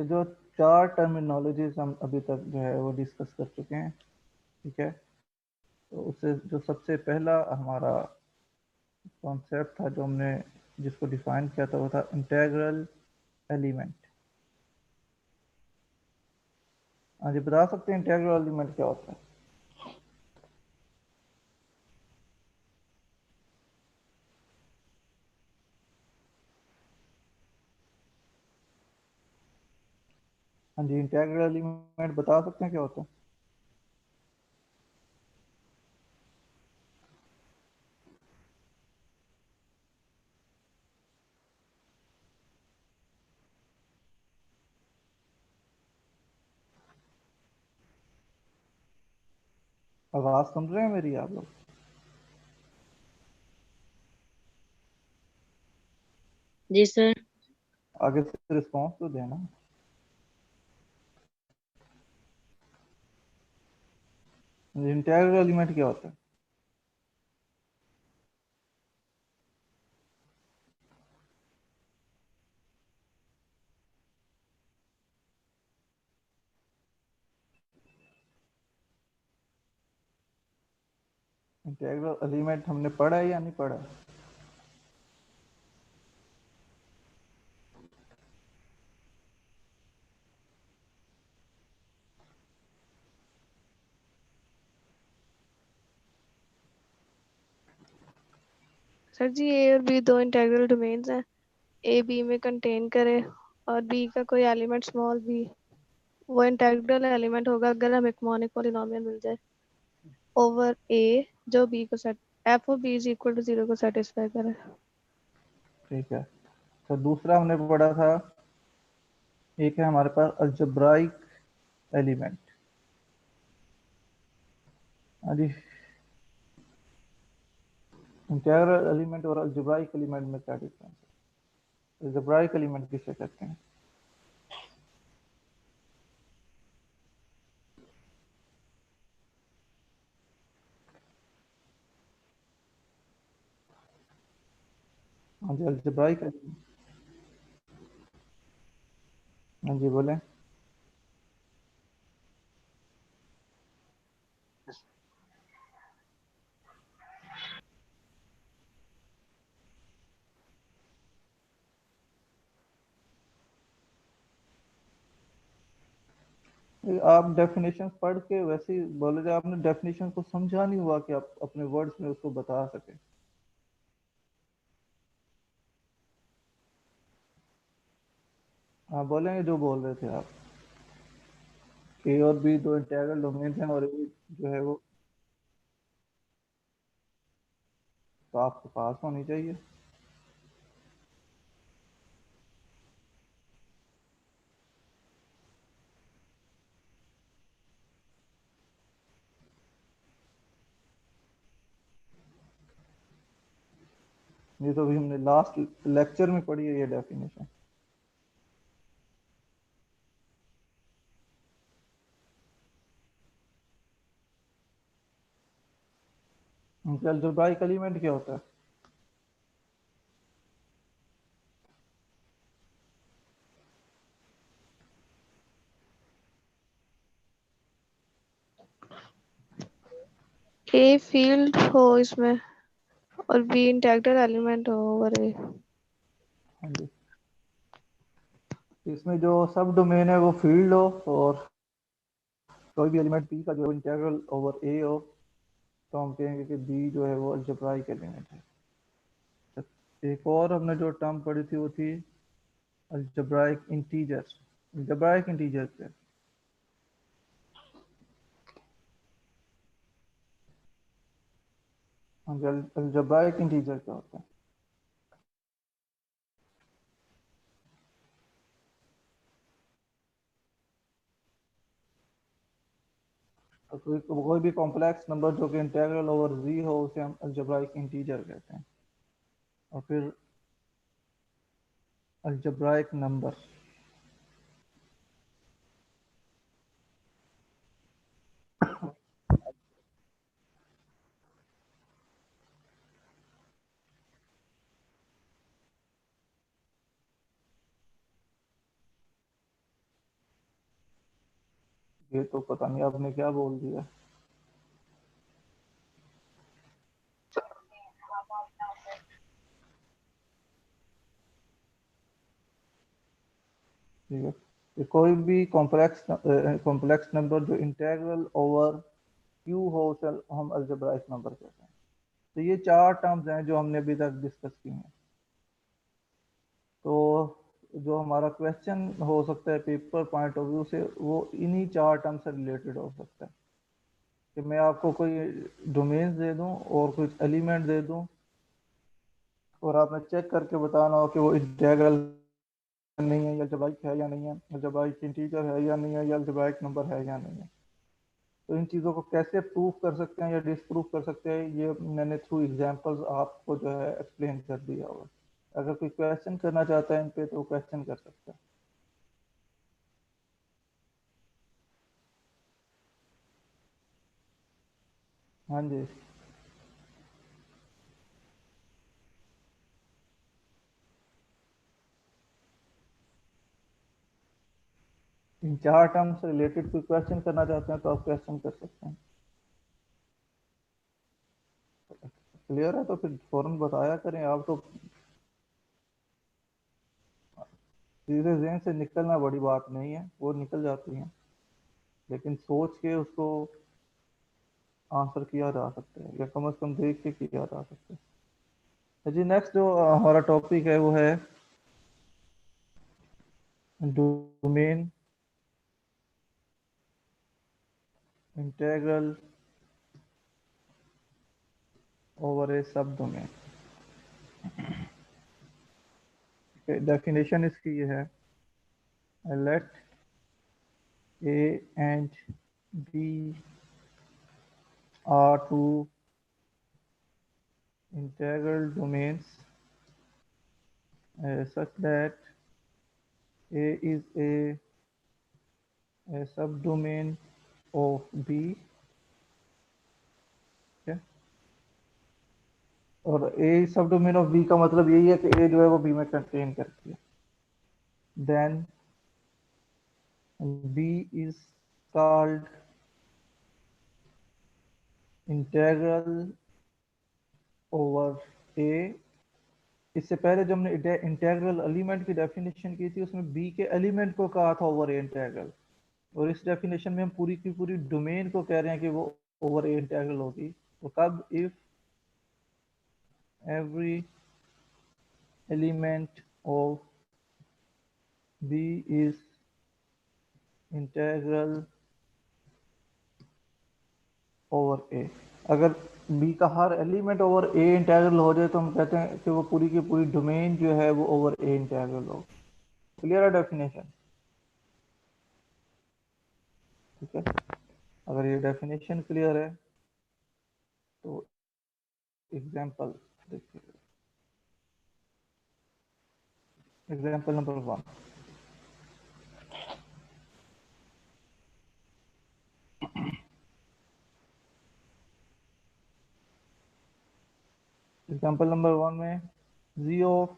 तो जो चार टर्मिनोलॉजीज हम अभी तक जो है वो डिस्कस कर चुके हैं, ठीक है। तो उससे जो सबसे पहला हमारा कॉन्सेप्ट था जो हमने जिसको डिफाइन किया था वो था इंटेग्रल एलिमेंट। हाँ जी, बता सकते हैं इंटेग्रल एलिमेंट क्या होता है? हाँ जी, इंटेग्रल एलिमेंट बता सकते हैं क्या होता है? आवाज़ सुन रहे हैं मेरी आप लोग? जी सर। आगे से रिस्पॉन्स तो देना। इंटेग्रल एलिमेंट क्या होता है? इंटेग्रल एलिमेंट हमने पढ़ा है या नहीं पढ़ा है? सर जी, ए और बी दो इंटेग्रल डोमेन्स हैं। ए बी में कंटेन करे और बी का कोई एलिमेंट स्मॉल बी, वो इंटेग्रल एलिमेंट होगा अगर हमें एक मॉनिक पॉलिनोमियल मिल जाए ओवर ए जो बी को set F of B is equal to 0 को सेटिस्फाई करे। ठीक है। तो दूसरा हमने पढ़ा था, एक है हमारे पास अलजेब्राइक एलिमेंट। हाँ जी, इंटीग्रल एलिमेंट और अलजेब्राइक एलिमेंट में क्या डिफरेंस है? अलजेब्राइक एलिमेंट किसे कहते हैं? हाँ जी, अलजेब्राइक एलिमेंट। हाँ जी, बोलें। आप डेफिनेशंस पढ़ के वैसे ही बोले थे, आपने डेफिनेशन को समझा नहीं हुआ कि आप अपने वर्ड्स में उसको बता सके। हाँ, बोलेंगे जो बोल रहे थे आप। ए और बी दो इंटीग्रल डोमेन हैं और ए जो है वो तो आपके पास होनी चाहिए। ये तो अभी हमने लास्ट लेक्चर में पढ़ी है ये डेफिनेशन। अलजेब्राइक एलिमेंट क्या होता है? ए फील्ड हो इसमें और बी इंटेग्रल एलिमेंट हो ओवर ए। हाँ जी, इसमें जो सब डोमेन है वो फील्ड हो और कोई भी एलिमेंट बी का जो इंटीग्रल ओवर ए हो तो हम कहेंगे कि बी जो है वो अलजेब्राइक एलिमेंट है। एक और हमने जो टर्म पढ़ी थी वो थी अलजेब्राइक इंटीजर। अलजेब्राइक इंटीजर क्या है? अलजेब्राइक इंटीजर क्या होता है? तो कोई भी कॉम्प्लेक्स नंबर जो कि इंटीग्रल ओवर जी हो उसे हम अलजेब्राइक इंटीजर कहते हैं। और फिर अलजेब्राइक नंबर। ये तो पता नहीं आपने क्या बोल दिया। ठीक है, कि कोई भी कॉम्प्लेक्स नंबर जो इंटीग्रल ओवर क्यू हो, चल हम अलजेब्राइक नंबर कहते हैं। तो ये चार टर्म्स हैं जो हमने अभी तक डिस्कस की हैं। तो जो हमारा क्वेश्चन हो सकता है पेपर पॉइंट ऑफ व्यू से, वो इन्हीं चार टर्म से रिलेटेड हो सकता है। कि मैं आपको कोई डोमेन्स दे दूं और कुछ एलिमेंट दे दूं, और आपने चेक करके बताना हो कि वो इंटीग्रल नहीं है, या अलजेब्राइक है या नहीं है, अलजेब्राइक इंटीजर है या नहीं है, या अलजेब्राइक नंबर है या नहीं है। तो इन चीज़ों को कैसे प्रूव कर सकते हैं या डिसप्रूव कर सकते हैं, ये मैंने थ्रू एग्जांपल्स आपको जो है एक्सप्लेन कर दिया होगा। अगर कोई क्वेश्चन करना चाहता है इन पे तो क्वेश्चन कर सकता है। हाँ जी, इन चार टर्म से रिलेटेड कोई क्वेश्चन करना चाहते हैं तो आप क्वेश्चन कर सकते हैं। क्लियर है तो फिर फौरन बताया करें। आप तो सीधे जहन से निकलना बड़ी बात नहीं है, वो निकल जाती हैं, लेकिन सोच के उसको आंसर किया जा सकता है, या कम से कम देख के किया जा सकता है। तो जी नेक्स्ट जो हमारा टॉपिक है वो है डोमेन इंटीग्रल ओवर ए सब डोमेन। डेफिनेशन इसकी ये है, let A and B are two integral domains such that A is a subdomain of B, okay? और A सबडोमेन ऑफ B का मतलब यही है कि A जो है वो B में कंटेन करती है। Then B is called integral over A। इससे पहले जो हमने इंटेग्रल एलिमेंट की डेफिनेशन की थी उसमें B के एलिमेंट को कहा था ओवर ए इंटेग्रल, और इस डेफिनेशन में हम पूरी की पूरी डोमेन को कह रहे हैं कि वो ओवर ए इंटेग्रल होगी। तो कब, if every element of B is integral over A। अगर B का हर एलिमेंट ओवर A इंटेग्रल हो जाए तो हम कहते हैं कि वो पूरी की पूरी डोमेन जो है वो ओवर A इंटेग्रल हो। क्लियर है डेफिनेशन? ठीक है, अगर ये डेफिनेशन क्लियर है तो एग्जांपल देखिए। एग्जांपल नंबर 1, एग्जांपल नंबर 1 में z of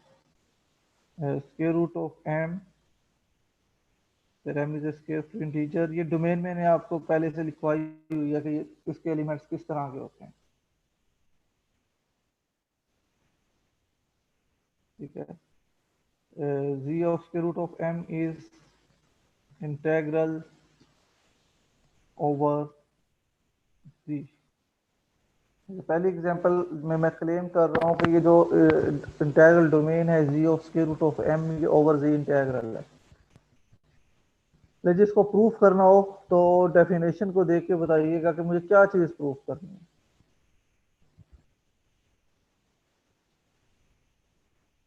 square root of m, फिर m इज स्केयर इंटीजर। ये डोमेन मैंने आपको पहले से लिखवाई हुई है कि इसके एलिमेंट्स किस तरह के होते हैं। ठीक है, z of square root of m is integral over z। पहली एग्जांपल में मैं क्लेम कर रहा हूँ कि ये जो इंटेग्रल डोमेन है z of square root of m, ये ओवर z इंटेग्रल है। लेकिन जिसको प्रूफ करना हो तो डेफिनेशन को देख के बताइएगा कि मुझे क्या चीज़ प्रूफ करनी है।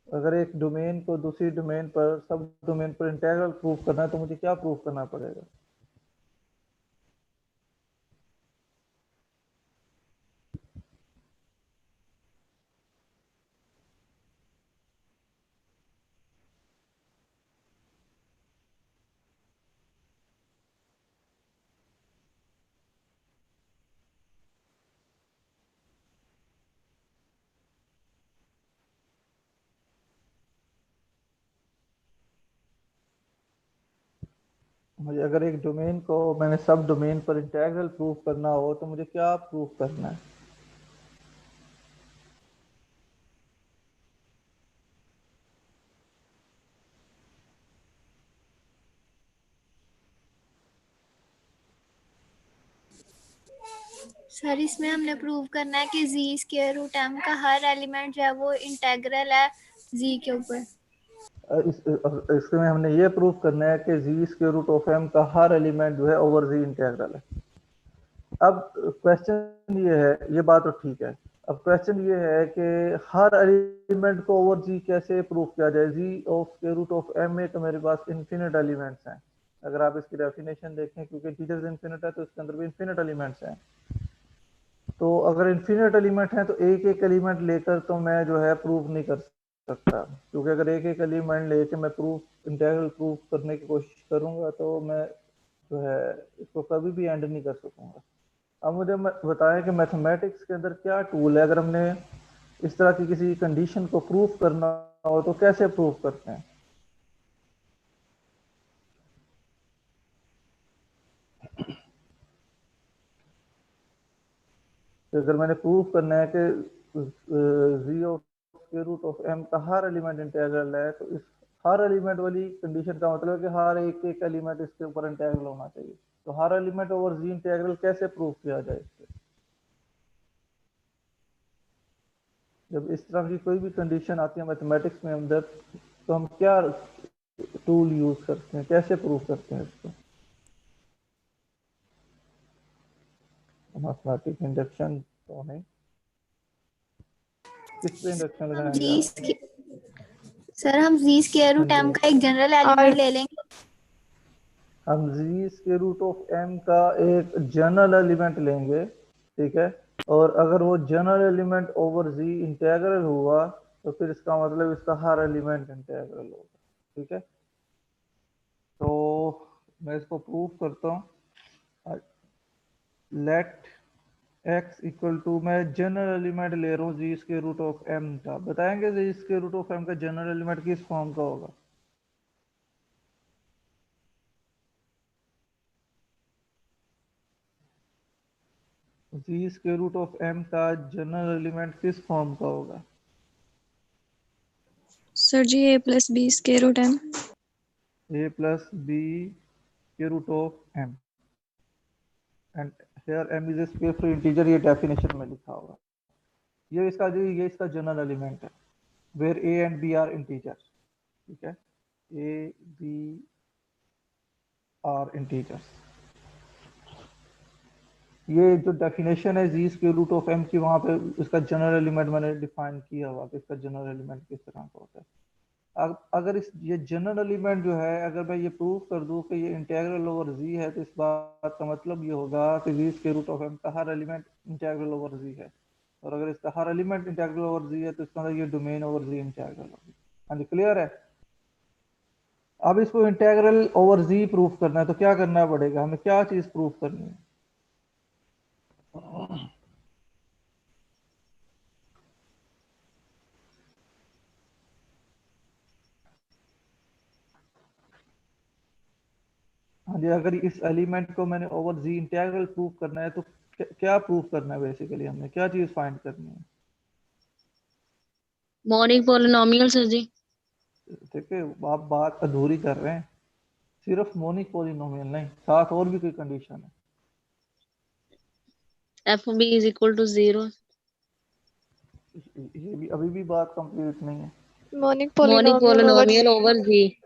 अगर एक डोमेन को दूसरी डोमेन पर, सब डोमेन पर इंटीग्रल प्रूफ करना है तो मुझे क्या प्रूफ करना पड़ेगा? मुझे अगर एक डोमेन को मैंने सब डोमेन पर इंटीग्रल प्रूफ करना हो तो मुझे क्या प्रूफ करना है? सर इसमें हमने प्रूव करना है कि जी स्क्वायर रूट एम का हर एलिमेंट जो है वो इंटेग्रल है जी के ऊपर। इसमें हमने ये प्रूफ करना है कि जी स्क्वायर रूट ऑफ एम का हर एलिमेंट जो है ओवर जी इंटीग्रल है। अब क्वेश्चन ये है, ये बात तो ठीक है। अब क्वेश्चन ये है कि हर एलिमेंट को ओवर जी कैसे प्रूफ किया जाए? G of square root of M में तो मेरे पास इन्फिनिट एलिमेंट्स हैं। अगर आप इसकी डेफिनेशन देखें, क्योंकि टीचर्स इन्फिनिट है तो इसके अंदर भी इन्फिनिट एलिमेंट्स हैं। तो अगर इन्फिनिट एलिमेंट है तो एक एक एलिमेंट लेकर तो मैं जो है प्रूफ नहीं कर सकता, क्योंकि अगर एक एक एलिमेंट लेके मैं प्रूफ इंटीग्रल प्रूफ करने की कोशिश करूंगा तो मैं जो है इसको कभी भी एंड नहीं कर सकूंगा। अब मुझे बताएं कि मैथमेटिक्स के अंदर क्या टूल है, अगर हमने इस तरह की किसी कंडीशन को प्रूफ करना हो तो कैसे प्रूफ करते हैं? तो अगर मैंने प्रूफ करना है कि G of square root of M का हर एलिमेंट इंटीग्रल है, तो इस हर एलिमेंट वाली कंडीशन का मतलब है कि हर एक एक एलिमेंट इसके ऊपर इंटीग्रल होना चाहिए। तो हर एलिमेंट ओवर जी इंटीग्रल कैसे प्रूफ किया जाए इससे? जब इस तरह की कोई भी कंडीशन आती है मैथमेटिक्स में अंदर, तो हम क्या टूल यूज करते हैं, कैसे प्रूफ करते हैं इसको? मैथमेटिक्स इंडक्शन तो नहीं, किस पे इंडक्शन हम लगाएंगे जी आप? सर हम जी स्क्वायर हाँ रूट एम जी, का एक जनरल एलिमेंट ले लेंगे। हम जी स्क्वायर रूट ऑफ एम का एक जनरल एलिमेंट लेंगे, ठीक है। और अगर वो जनरल एलिमेंट ओवर जी इंटीग्रल हुआ तो फिर इसका मतलब इसका हर एलिमेंट इंटीग्रल होगा, ठीक है। तो मैं इसको प्रूव करता हूँ। लेट एक्स इक्वल टू, मैं जनरल एलिमेंट ले रहा हूँ G square root of M का। बताएंगे G square root of M का जनरल एलिमेंट किस फॉर्म का होगा? G square root of M का जनरल एलिमेंट किस फॉर्म का होगा? Sir ji a plus b square root m. A plus b square root of m, and here m is a square free integer, ये definition में लिखा होगा। ये इसका जनरल एलिमेंट है, where A and B are integer, ठीक है। A B are integers. ये जो डेफिनेशन है G square root of M की, वहां पे इसका जनरल एलिमेंट मैंने डिफाइन किया हुआ कि इसका जनरल एलिमेंट किस तरह का होता है। अगर इस ये जनरल एलिमेंट जो है, अगर मैं ये प्रूव कर दूं कि ये इंटीग्रल ओवर जी है, तो इस बात का मतलब ये होगा कि जी स्क्वायर रूट ऑफ एम का हर एलिमेंट इंटीग्रल ओवर जी है। और अगर इसका हर एलिमेंट इंटीग्रल ओवर जी है तो इसका मतलब ये डोमेन ओवर जी इंटीग्रल होगी। हाँ जी, क्लियर है। अब इसको इंटीग्रल ओवर जी प्रूफ करना है तो क्या करना पड़ेगा, हमें क्या चीज प्रूफ करनी है? हाँ जी, अगर इस एलिमेंट को मैंने ओवर जी इंटीग्रल प्रूफ करना है तो क्या प्रूफ करना है? बेसिकली हमने क्या चीज फाइंड करनी है? मॉर्निंग पॉलिनोमियल सर जी। ठीक है, आप बात अधूरी कर रहे हैं। सिर्फ मोनिक पॉलिनोमियल नहीं, साथ और भी कोई कंडीशन है? F B is equal to 0। ये भी अभी भी बात कंप्लीट नहीं है। Monic morning polynomial over polynomial G. Over G.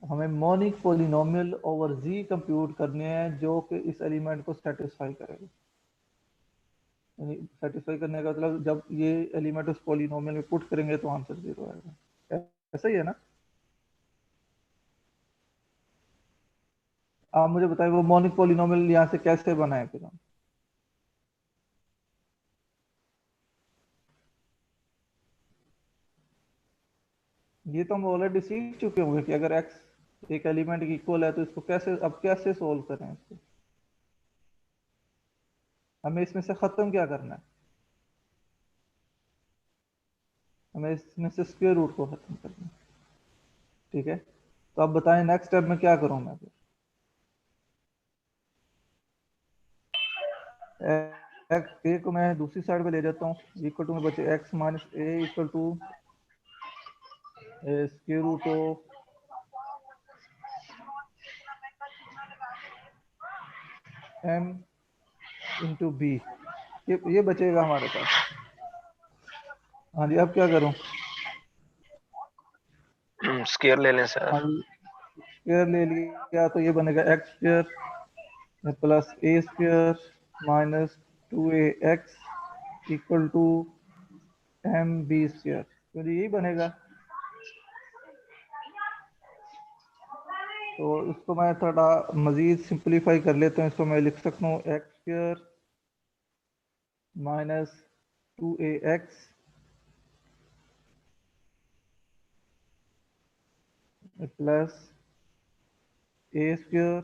हमें monic polynomial over G compute करने हैं जो कि इस एलिमेंट को सेटिस्फाई करेगा। यानी सेटिस्फाई करने का मतलब जब ये एलिमेंट उस पॉलिनोमियल में पुट करेंगे तो आंसर 0 आएगा। ऐसा ही है ना? आप मुझे बताइए वो मोनिक पॉलिनोमियल यहाँ से कैसे बनाए फिर हम? ये तो हम ऑलरेडी सीख चुके होंगे कि अगर x एक एलिमेंट की इक्वल है तो इसको कैसे, अब कैसे सोल्व करें इसको? हमें इसमें से खत्म क्या करना है? हमें इसमें से स्क्वायर रूट को खत्म करना है, ठीक है। तो अब बताएं नेक्स्ट स्टेप में क्या करूं मैं फिर? ए को मैं दूसरी साइड पे ले जाता हूँ, इक्वल टू में बचे X minus A equal to square root of M into B, ये बचेगा हमारे पास। हाँ जी, अब क्या करूँ? स्क्वायर ले लें सर। हाँ जी, स्क्वायर ले लिया तो ये बनेगा X square plus A square minus 2ax equal to M B square, तो यही बनेगा। तो इसको मैं थोड़ा मज़ीद सिंप्लीफाई कर लेता हूँ, इसको मैं लिख सकता हूँ X square minus 2ax plus A square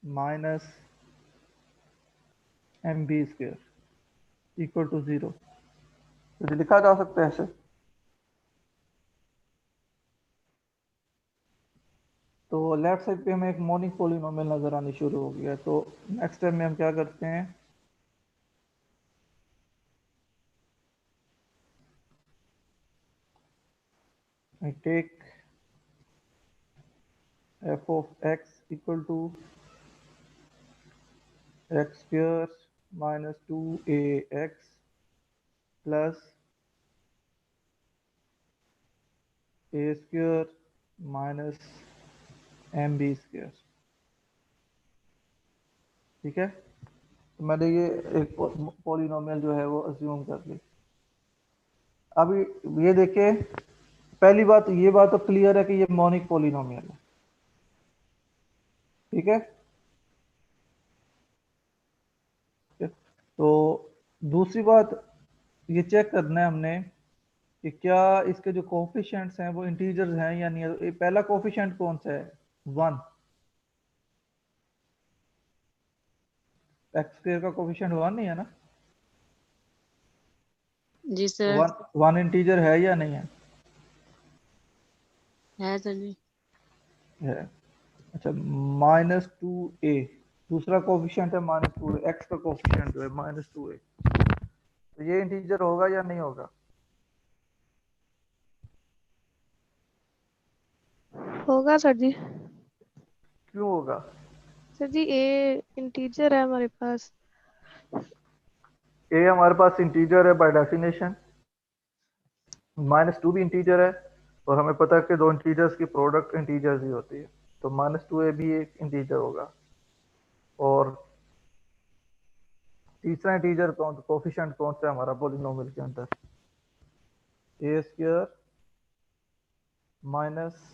minus M B square equal to 0। तो ये लिखा जा सकता है ऐसे। तो लेफ्ट साइड पे हमें एक मोनिक पॉलिनोमियल नजर आनी शुरू हो गया है। तो नेक्स्ट स्टेप में हम क्या करते हैं, I take f of x equal to x square minus 2ax plus a square minus mb square। ठीक है, तो मैंने ये एक पॉलिनोमियल जो है वो अज्यूम कर ली। अब ये देखिए, पहली बात ये बात तो क्लियर है कि ये मोनिक पॉलिनोमियल है। ठीक है, तो दूसरी बात ये चेक करना है हमने कि क्या इसके जो कोफिशिएंट्स हैं वो इंटीजर्स हैं या नहीं है। तो पहला कोफिशिएंट कौन सा है? 1। एक्स स्क्वायर का कोफिशिएंट 1 नहीं है ना? जी सर। 1 इंटीजर है या नहीं है? है सर जी। है। अच्छा, -2a दूसरा कोफिशिएंट है, -2a एक्स का कोफिशिएंट जो है -2a, तो ये इंटीजर होगा या नहीं होगा? होगा सर जी। क्यों होगा? सर जी ए इंटीजर है हमारे पास। ए हमारे पास इंटीजर है बाय डेफिनेशन, -2 भी इंटीजर है, और हमें पता है कि दो इंटीजर्स की प्रोडक्ट इंटीजर्स ही होती है, तो -2a भी एक इंटीजर होगा। और तीसरा इंटीजर कोफिशिएंट कौन सा है हमारा पॉलिनोमियल के अंदर? A square minus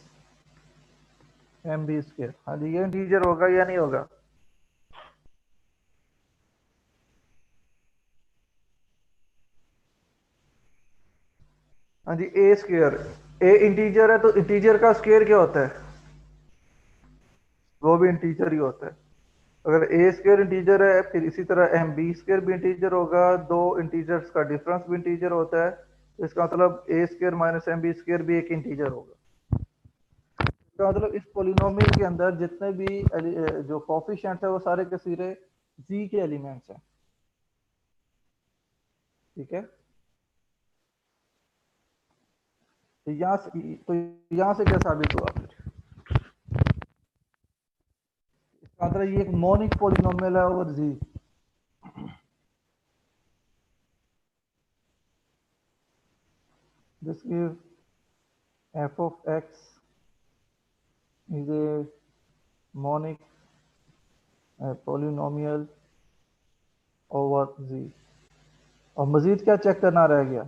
M B square. हाँ जी, ये इंटीजर होगा या नहीं होगा? हाँ जी, ए स्क्वायर, ए इंटीजर है तो इंटीजर का स्क्वायर क्या होता है? वो भी इंटीजर ही होता है। अगर ए स्क्वायर इंटीजर है, फिर इसी तरह एम बी स्क्वायर भी इंटीजर होगा, दो इंटीजर्स का डिफरेंस भी इंटीजर होता है, तो इसका मतलब A square minus M B square भी एक इंटीजर होगा। इसका मतलब इस पॉलिनोमियल के अंदर जितने भी जो कोफिशिएंट है वो सारे के सारे जी के एलिमेंट्स हैं। ठीक है, तो यहाँ से क्या साबित हुआ फिर? इसका मतलब ये एक मोनिक पॉलिनोमियल है over G. This gives f of x is a monic polynomial over z। और मजीद क्या चेक करना रह गया?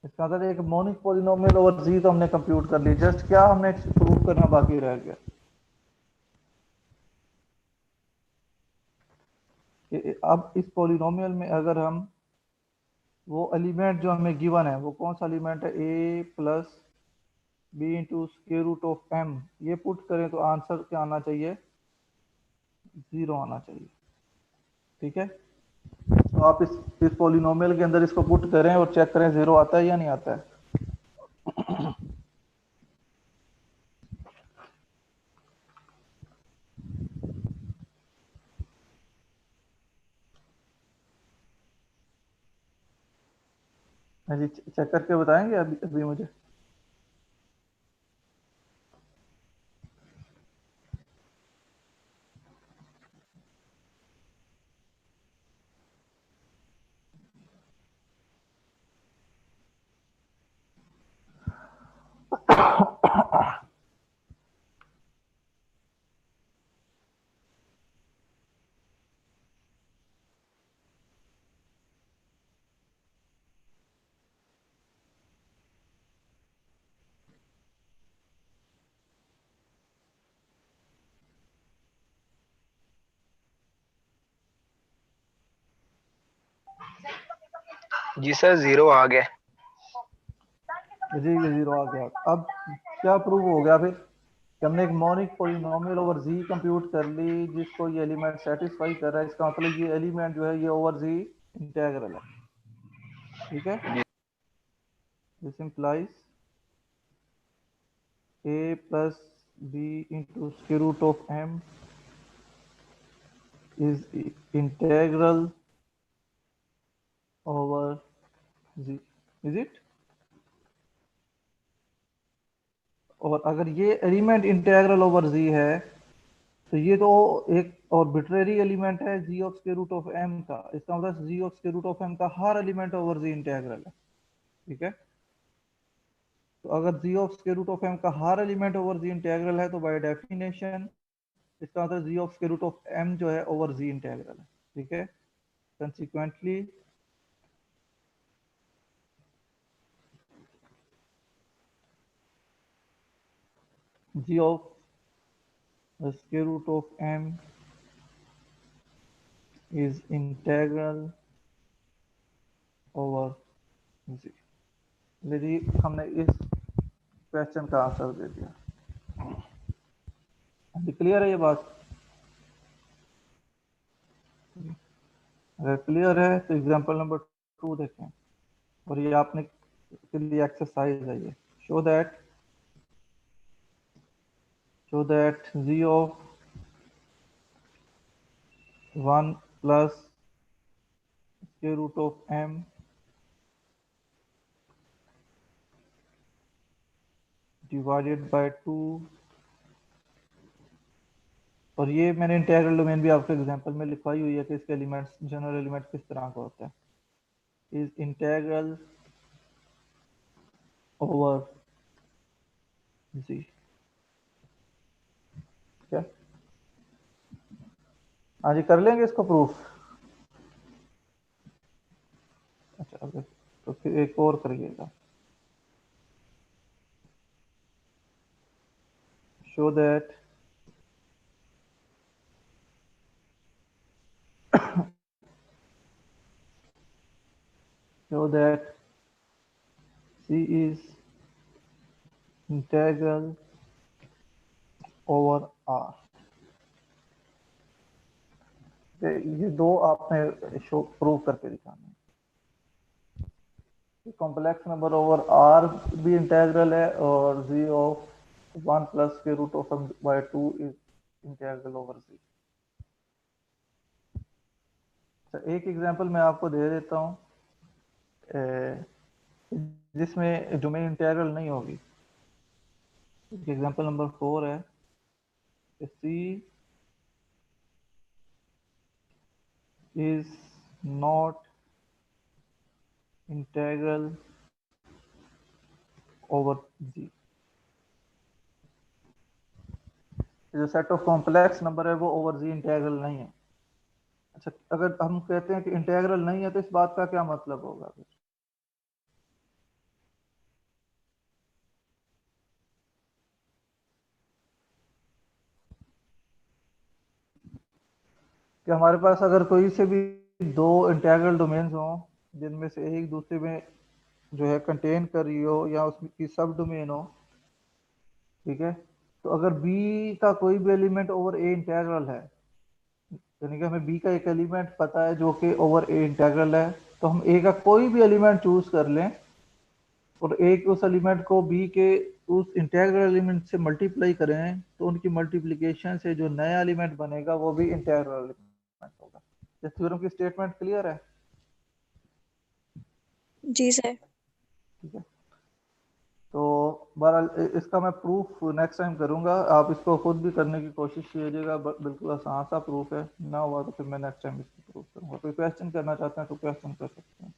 इसका मतलब एक मोनिक पॉलिनोमियल ओवर जी तो हमने कंप्यूट कर ली, जस्ट क्या हमने प्रूव करना बाकी रह गया कि अब इस पॉलिनोमियल में अगर हम वो एलिमेंट जो हमें गिवन है वो कौन सा एलिमेंट है, a plus B into square root of m, ये पुट करें तो आंसर क्या आना चाहिए? 0 आना चाहिए। ठीक है, तो आप इस पॉलिनोमियल के अंदर इसको पुट करें और चेक करें 0 आता है या नहीं आता है। हाँ जी, चेक करके बताएंगे अभी अभी मुझे। जी सर, 0 आ गया। जी ये 0 आ गया। अब क्या प्रूव हो गया फिर कि हमने एक monic polynomial over G compute कर ली जिसको ये एलिमेंट सेटिस्फाई कर रहा है। इसका मतलब ये एलिमेंट जो है ये ओवर जी इंटेग्रल है। ठीक है, this implies a plus b into square root of m is integral over z, is it? और अगर ये एलिमेंट इंटेग्रल ओवर z है तो ये तो एक आर्बिट्रेरी एलिमेंट है g of square root of m का। इसका मतलब g of square root of m का हर एलिमेंट ओवर z इंटेग्रल है। ठीक है, तो अगर g of square root of m का हर एलिमेंट ओवर z इंटेग्रल है तो बाय डेफिनेशन इसका मतलब g of square root of m जो है ओवर z इंटेग्रल है। ठीक है, consequently g of the square root of m is integral over z। जी हमने इस क्वेश्चन का आंसर दे दिया। अभी क्लियर है ये बात? अगर क्लियर है तो एग्जांपल नंबर 2 देखें और ये आपने के लिए एक्सरसाइज है ये। Show that z of 1 plus square root of m divided by 2, और ये मैंने इंटीग्रल डोमेन भी आपके एग्जांपल में लिखवाई हुई है कि इसके एलिमेंट्स जनरल एलिमेंट किस तरह का होता है। इज इंटीग्रल ओवर जी। क्या हाँ जी, कर लेंगे इसको प्रूफ? अच्छा अगर तो फिर एक और करिएगा। Show that show that c is integral over r। ये दो आपने शो प्रूव करके दिखाना है। कॉम्प्लेक्स नंबर ओवर आर भी इंटेग्रल है और G of 1 plus K root of by 2 is integral over G. एक एग्जांपल मैं आपको दे देता हूँ जिसमें डोमेन इंटेग्रल नहीं होगी। एग्जांपल नंबर 4 है सी is not integral over g। जो सेट ऑफ कॉम्प्लेक्स नंबर है वो ओवर जी इंटेग्रल नहीं है। अच्छा अगर हम कहते हैं कि इंटेग्रल नहीं है तो इस बात का क्या मतलब होगा फिर? कि हमारे पास अगर कोई से भी दो इंटेग्रल डोमेन्स हों जिनमें से एक दूसरे में जो है कंटेन कर रही हो या उसकी सब डोमेन हो। ठीक है, तो अगर बी का कोई भी एलिमेंट ओवर ए इंटेग्रल है यानी कि हमें बी का एक एलिमेंट पता है जो कि ओवर ए इंटेग्रल है, तो हम ए का कोई भी एलिमेंट चूज कर लें और ए के उस एलिमेंट को बी के उस इंटेग्रल एलिमेंट से मल्टीप्लाई करें तो उनकी मल्टीप्लिकेशन से जो नया एलिमेंट बनेगा वो भी इंटेग्रल एलिमेंट होगा। इस थ्योरम की स्टेटमेंट क्लियर है? जी सर। ठीक है। तो बहरहाल इसका मैं प्रूफ नेक्स्ट टाइम करूंगा, आप इसको खुद भी करने की कोशिश कीजिएगा, बिल्कुल आसान सा प्रूफ है, ना हुआ तो फिर मैं नेक्स्ट टाइम इसको प्रूफ करूंगा। कोई क्वेश्चन करना चाहते हैं तो क्वेश्चन कर सकते हैं।